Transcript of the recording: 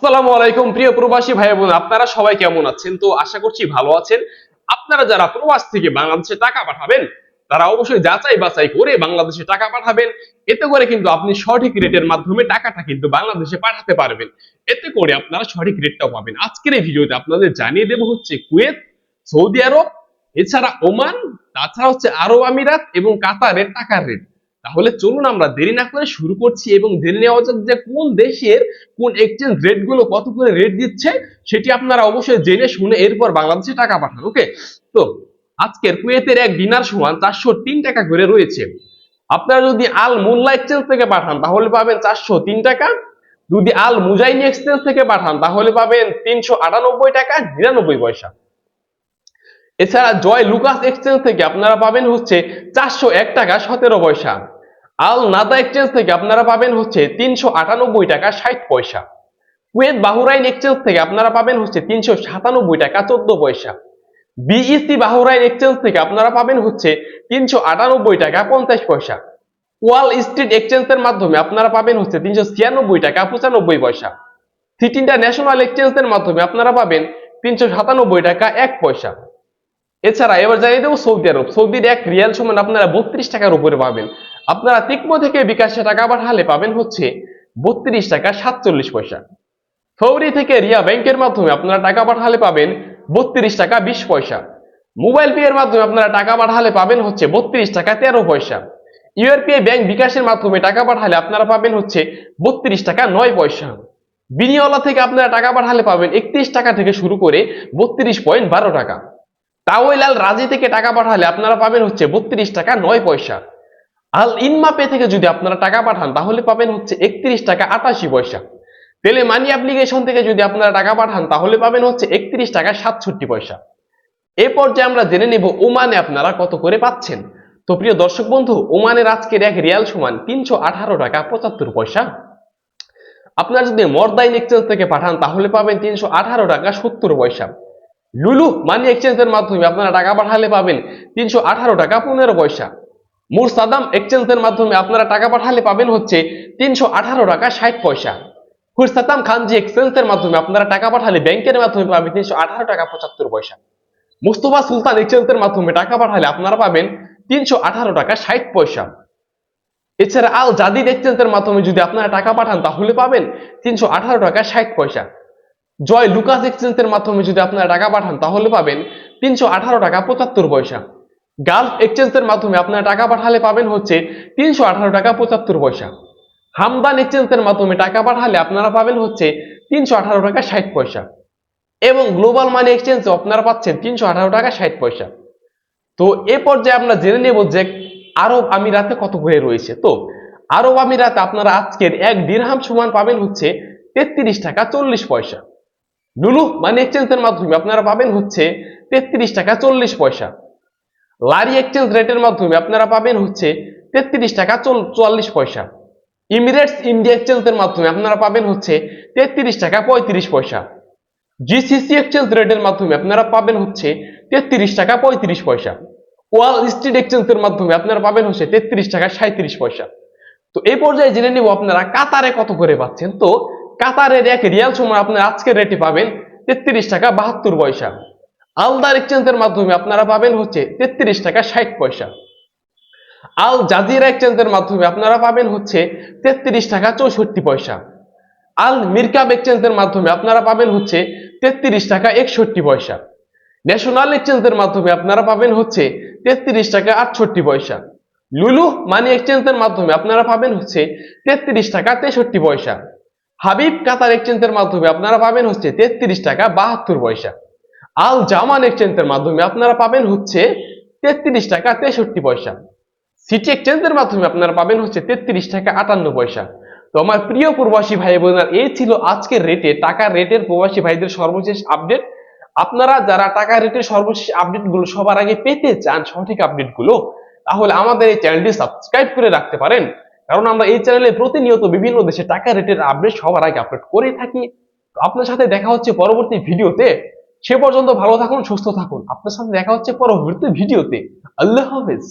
আসসালামু আলাইকুম প্রিয় প্রবাসী ভাই বোন, আপনারা সবাই কেমন আছেন? তো আশা করছি ভালো আছেন। আপনারা যারা প্রবাস থেকে বাংলাদেশে টাকা পাঠাবেন তারা অবশ্যই যাচাই বাছাই করে বাংলাদেশে টাকা পাঠাবেন। এতে করে কিন্তু আপনি সঠিক রেটের মাধ্যমে টাকাটা কিন্তু বাংলাদেশে পাঠাতে পারবেন। এতে করে আপনারা সঠিক রেটটাও পাবেন। আজকের এই ভিডিওতে আপনাদের জানিয়ে দেব হচ্ছে কুয়েত, সৌদি আরব, এছাড়া ওমান, তাছাড়া হচ্ছে আরব আমিরাত এবং কাতারের টাকার রেট। তাহলে চলুন আমরা দেরি না করে শুরু করছি এবং জেনে নেওয়া যাক যে কোন দেশের কোন এক্সচেঞ্জ রেট গুলো কত করে রেট দিচ্ছে সেটি আপনারা অবশ্যই জেনে শুনে এরপর বাংলাদেশে টাকা পাঠান। ওকে, তো আজকের কুয়েতের এক দিনার সমান 403 টাকা করে রয়েছে। আপনারা যদি আল মোল্লা এক্সচেঞ্জ থেকে পাঠান তাহলে পাবেন 403 টাকা। যদি আল মুজাইনি এক্সচেঞ্জ থেকে পাঠান তাহলে পাবেন 398 টাকা 99 পয়সা। এছাড়া জয় লুকাস এক্সচেঞ্জ থেকে আপনারা পাবেন হচ্ছে 401 টাকা 17 পয়সা। আল নাদা এক্সচেঞ্জ থেকে আপনারা পাবেন হচ্ছে 398 টাকা 60 পয়সা। কুয়েত বাহরাইন এক্সচেঞ্জ থেকে আপনারা পাবেন হচ্ছে 397 টাকা 14 পয়সা। বিইসি বাহরাইন এক্সচেঞ্জ থেকে আপনারা পাবেন হচ্ছে 398 টাকা 50 পয়সা। ওয়াল স্ট্রিট এক্সচেঞ্জের মাধ্যমে আপনারা পাবেন হচ্ছে 396 টাকা 95 পয়সা। সিটি ইন্টারন্যাশনাল এক্সচেঞ্জের মাধ্যমে আপনারা পাবেন 397 টাকা 1 পয়সা। এছাড়া এবার জানিয়ে দেবো সৌদি আরব। সৌদির এক রিয়াল সমান আপনারা 32 টাকার উপরে পাবেন। আপনারা তিকমো থেকে বিকাশে টাকা পাঠালে পাবেন হচ্ছে 32 টাকা 47 পয়সা। ফৌরি থেকে রিয়া ব্যাংকের মাধ্যমে আপনারা টাকা পাঠালে পাবেন 32 টাকা 20 পয়সা। মোবাইল পে এর মাধ্যমে আপনারা টাকা পাঠালে পাবেন হচ্ছে 32 টাকা 13 পয়সা। ইউআরপিআই ব্যাংক বিকাশের মাধ্যমে টাকা পাঠালে আপনারা পাবেন হচ্ছে 32 টাকা 9 পয়সা। বিনিওয়ালা থেকে আপনারা টাকা পাঠালে পাবেন 31 টাকা থেকে শুরু করে 32.12 টাকা। তাওয়াইলাল রাজি থেকে টাকা পাঠালে আপনারা পাবেন হচ্ছে 32 টাকা 9 পয়সা। আল ইনমা পে থেকে যদি আপনারা টাকা পাঠান তাহলে পাবেন হচ্ছে 31 টাকা 88 পয়সা। তেলে মানি অ্যাপ্লিকেশন থেকে যদি আপনারা টাকা পাঠান তাহলে পাবেন হচ্ছে 31 টাকা 67 পয়সা। এই পর্যায়ে আমরা জেনে নেব ওমানে আপনারা কত করে পাচ্ছেন। তো প্রিয় দর্শক বন্ধু, ওমানের আজকের এক রিয়াল সমান 318 টাকা 75 পয়সা। আপনারা যদি মর্দাইন এক্সচেঞ্জ থেকে পাঠান তাহলে পাবেন 318 টাকা 70 পয়সা। লুলু মানি এক্সচেঞ্জের মাধ্যমে আপনারা টাকা পাঠালে পাবেন 318 টাকা 15 পয়সা। মুরসাদাম এক্সচেঞ্জের মাধ্যমে আপনারা টাকা পাঠালে পাবেন হচ্ছে 318 টাকা 60 পয়সা। হুরসাতাম খানজি এক্সচেঞ্জের মাধ্যমে আপনারা টাকা পাঠালে ব্যাংকের মাধ্যমে পাবেন 318 টাকা 75 পয়সা। মুস্তফা সুলতান এক্সচেঞ্জের মাধ্যমে টাকা পাঠালে আপনারা পাবেন 318 টাকা 60 পয়সা। এছাড়া আল জাদিদ এক্সচেঞ্জের মাধ্যমে যদি আপনারা টাকা পাঠান তাহলে পাবেন 318 টাকা 60 পয়সা। জয় লুকাস এক্সচেঞ্জের মাধ্যমে যদি আপনারা টাকা পাঠান তাহলে পাবেন 318 টাকা 75 পয়সা। গালফ এক্সচেঞ্জের মাধ্যমে আপনারা টাকা পাঠালে পাবেন হচ্ছে 318 টাকা 75 পয়সা। হামদান এক্সচেঞ্জের মাধ্যমে টাকা পাঠালে আপনারা পাবেন হচ্ছে 318 টাকা 60 পয়সা। এবং গ্লোবাল মানি এক্সচেঞ্জে আপনারা পাচ্ছেন 318 টাকা 60 পয়সা। তো এ পর্যায়ে আমরা জেনে নেব যে আরব আমিরাতে কত করে রয়েছে। তো আরব আমিরাতে আপনারা আজকের এক দিরহাম সমান পাবেন হচ্ছে 33 টাকা 40 পয়সা। লুলু মানি এক্সচেঞ্জের মাধ্যমে আপনারা পাবেন হচ্ছে 33 টাকা 40 পয়সা। লারি এক্সচেঞ্জ রেটের মাধ্যমে আপনারা পাবেন হচ্ছে 33 টাকা 44 পয়সা। ইমিরেটস ইন্ডিয়া এক্সচেঞ্জের মাধ্যমে আপনারা পাবেন হচ্ছে 33 টাকা 35 পয়সা। জিসিসি এক্সচেঞ্জ রেটের মাধ্যমে আপনারা পাবেন হচ্ছে 33 টাকা 35 পয়সা। ওয়াল স্ট্রিট এক্সচেঞ্জের মাধ্যমে আপনারা পাবেন হচ্ছে 33 টাকা 37 পয়সা। তো এই পর্যায়ে জেনে নিব আপনারা কাতারে কত করে পাচ্ছেন। তো কাতারের এক রিয়াল সমান আপনারা আজকের রেটে পাবেন 33 টাকা 72 পয়সা। আলদার এক্সচেঞ্জের মাধ্যমে আপনারা পাবেন হচ্ছে 33 টাকা 60 পয়সা। আল জাজিরা এক্সচেঞ্জের মাধ্যমে আপনারা পাবেন হচ্ছে 33 টাকা 64 পয়সা। আল মিরকাব এক্সচেঞ্জের মাধ্যমে আপনারা পাবেন হচ্ছে 33 টাকা 61 পয়সা। ন্যাশনাল এক্সচেঞ্জের মাধ্যমে আপনারা পাবেন হচ্ছে 33 টাকা 68 পয়সা। লুলু মানি এক্সচেঞ্জের মাধ্যমে আপনারা পাবেন হচ্ছে 33 টাকা 63 পয়সা। হাবিব কাতার এক্সচেঞ্জের মাধ্যমে আপনারা পাবেন হচ্ছে 33 টাকা 72 পয়সা। আল জামান এক্সচেঞ্জের মাধ্যমে আপনারা পাবেন হচ্ছে 33 টাকা 63 পয়সা। সিটি এক্সচেঞ্জের মাধ্যমে আপনারা পাবেন হচ্ছে 33 টাকা 58 পয়সা। তো আমার প্রিয় প্রবাসী ভাই বোনেরা, এই ছিল আজকের রেটে টাকা রেটের প্রবাসী ভাইদের সর্বশেষ আপডেট। আপনারা যারা টাকা রেটের সর্বশেষ আপডেট গুলো সবার আগে পেতে চান, সঠিক আপডেট গুলো, তাহলে আমাদের এই চ্যানেলটি সাবস্ক্রাইব করে রাখতে পারেন। কারণ আমরা এই চ্যানেলে প্রতিনিয়ত বিভিন্ন দেশে টাকা রেটের আপডেট সবার আগে আপলোড করে থাকি। তো আপনার সাথে দেখা হচ্ছে পরবর্তী ভিডিওতে। সে পর্যন্ত ভালো থাকুন, সুস্থ থাকুন। আপনার সাথে দেখা হচ্ছে পরবর্তী ভিডিওতে। আল্লাহ হাফেজ।